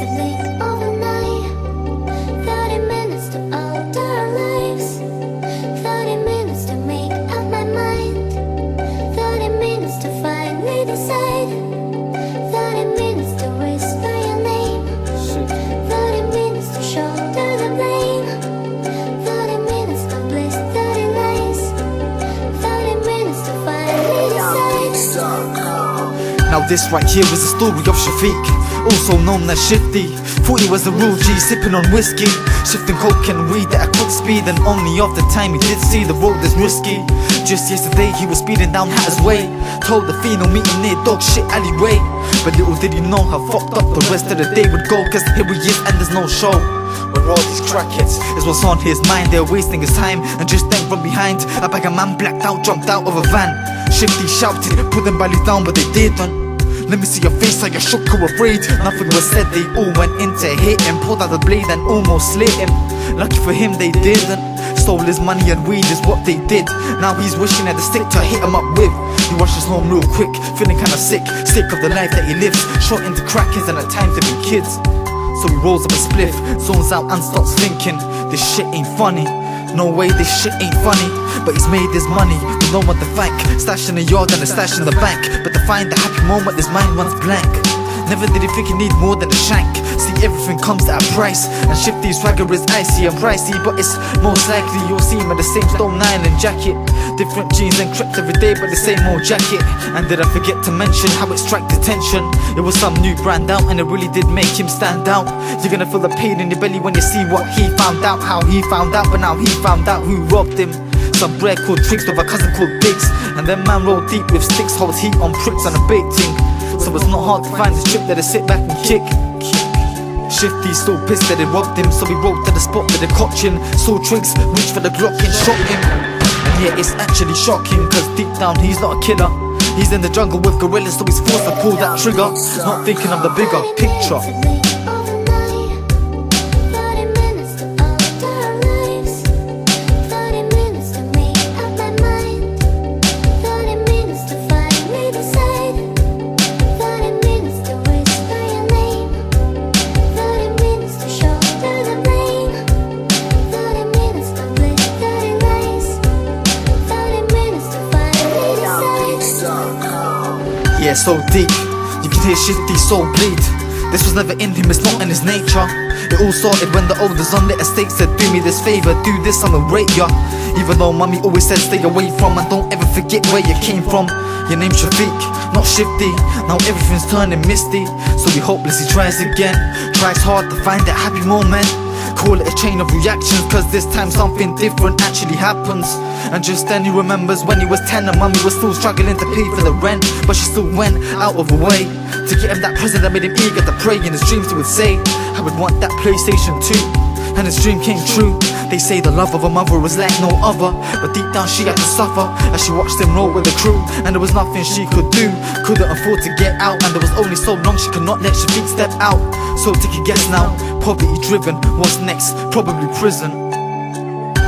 to blink overnight. 30 minutes to alter our lives. 30 minutes to make up my mind. 30 minutes to finally decide. 30 minutes to whisper your name. 30 minutes to shoulder the blame. 30 minutes of bliss, 30 lies. 30 minutes to finally decide. Now this right here is the story of Shafiq, also known as Shifty. Thought he was a real G, sipping on whiskey, shifting coke and weed at a quick speed, and only of the time he did see the road is risky. Just yesterday he was speeding down Hatter's Way, told the Pheno meet him near dog shit alleyway. But little did he know how fucked up the rest of the day would go, cause here he is and there's no show. Where all these crackheads is what's on his mind, they're wasting his time. And just then from behind, a bag of man blacked out, jumped out of a van. Shifty shouted, put them belly down, but they didn't. Let me see your face, are you shook or afraid? Nothing was said, they all went in to hit him, pulled out the blade and almost slit him. Lucky for him they didn't. Stole his money and weed is what they did. Now he's wishing at the stick to hit him up with. He rushes home real quick, feeling kinda sick of the life that he lives, short into crackers and at times to be kids. So he rolls up a spliff, zones out and starts thinking, this shit ain't funny. No way, this shit ain't funny. But he's made his money with no one to thank, stash in the yard and a stash in the bank. But to find the happy moment, his mind runs blank. Never did he think he need more than a shank. See, everything comes at a price, and Shifty's swagger is icy and pricey. But it's most likely you'll see him in the same Stone Island jacket, different jeans and crips every day, but the same old jacket. And did I forget to mention how it struck attention? It was some new brand out, and it really did make him stand out. You're gonna feel the pain in your belly when you see what he found out. How he found out, but now he found out who robbed him. Some bread called Tricks with a cousin called Biggs, and then man rolled deep with sticks, holds heat on pricks and a baiting. So it's not hard to find this trip that I sit back and kick. Shifty's so pissed that they robbed him, so he rode to the spot that they copped in. Saw Tricks reach for the Glock and shot him. And yeah, it's actually shocking, cause deep down he's not a killer. He's in the jungle with gorillas, so he's forced to pull that trigger, not thinking of the bigger picture. Yeah, so deep, you can hear Shifty's soul bleed. This was never in him, it's not in his nature. It all started when the elders on the estate said, do me this favor, do this, I'ma rate ya. Even though mommy always said stay away from, and don't ever forget where you came from. Your name's Shafiq, not Shifty. Now everything's turning misty, so he hopeless, he tries again. Tries hard to find that happy moment. Call it a chain of reactions, cause this time something different actually happens. And just then he remembers when he was 10 and mommy was still struggling to pay for the rent, but she still went out of her way to get him that present that made him eager to pray. In his dreams he would say, I would want that PlayStation 2. And his dream came true. They say the love of a mother was like no other, but deep down she had to suffer as she watched him roll with the crew. And there was nothing she could do, couldn't afford to get out, and there was only so long she could not let Shafiq step out. So take a guess now, poverty driven, what's next? Probably prison.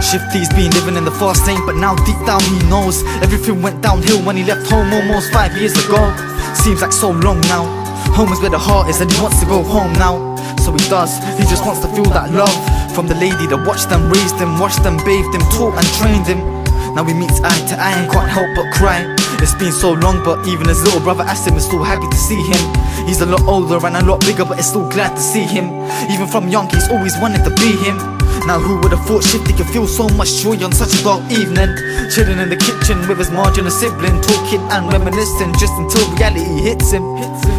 Shifty's been living in the fast lane, but now deep down he knows everything went downhill when he left home almost 5 years ago. Seems like so long now. Home is where the heart is, and he wants to go home now. So he does, he just wants to feel that love from the lady that watched them, raised him, washed them, bathed him, taught and trained him. Now he meets eye to eye and can't help but cry. It's been so long, but even his little brother Asim is still happy to see him. He's a lot older and a lot bigger, but is still glad to see him. Even from young he's always wanted to be him. Now who would have thought Shifty could feel so much joy on such a dark evening, chilling in the kitchen with his marginal sibling, talking and reminiscing just until reality hits him.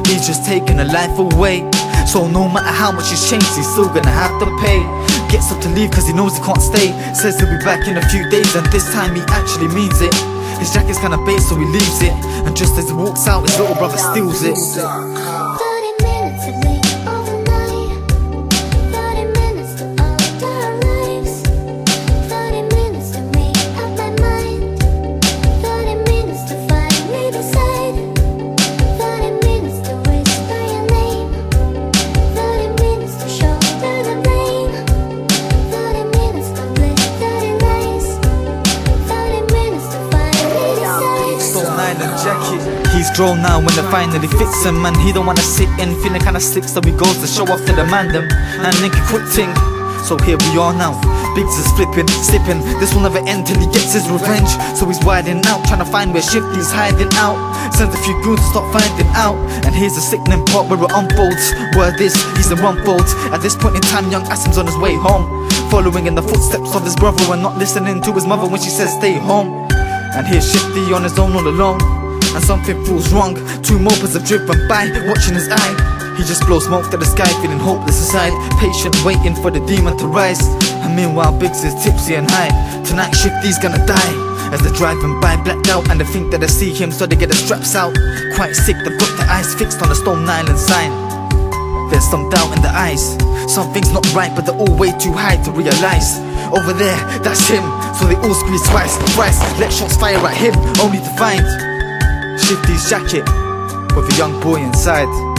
He's just taking a life away, so no matter how much he's changed, he's still gonna have to pay. Gets up to leave cause he knows he can't stay, says he'll be back in a few days, and this time he actually means it. His jacket's kinda bait, so he leaves it, and just as he walks out his little brother steals it. 30 minutes to blink overnight. 30 minutes to alter our lives. 30 minutes to make up my mind. 30 minutes to finally decide. 30 minutes to whisper your name. 30 minutes to shoulder the blame. 30 minutes to bliss, 30 lies. 30 minutes to finally decide. Stone Island jacket, he's draw now when they finally fix him, and he don't wanna sit in, feeling kinda sick, so he goes to show off to the man them, and Nicky quit ting. So here we are now, Biggs is flipping, slipping. This will never end till he gets his revenge. So he's widening out, trying to find where Shifty's hiding out. Sends a few goons to start finding out. And here's the sickening part where it unfolds. Word is, he's in one fold. At this point in time, young Asim's on his way home, following in the footsteps of his brother and not listening to his mother when she says stay home. And here's Shifty on his own all alone, and something feels wrong. Two mopeds have driven by, watching his eye. He just blows smoke to the sky, feeling hopeless inside, patient, waiting for the demon to rise. And meanwhile, Biggs is tipsy and high. Tonight, Shifty's gonna die. As they're driving by, blacked out, and they think that they see him, so they get the straps out. Quite sick, they've got their eyes fixed on the Stone Island sign. There's some doubt in the eyes. Something's not right, but they're all way too high to realize. Over there, that's him. So they all squeeze twice, let shots fire at him, only to find Shifty's jacket with a young boy inside.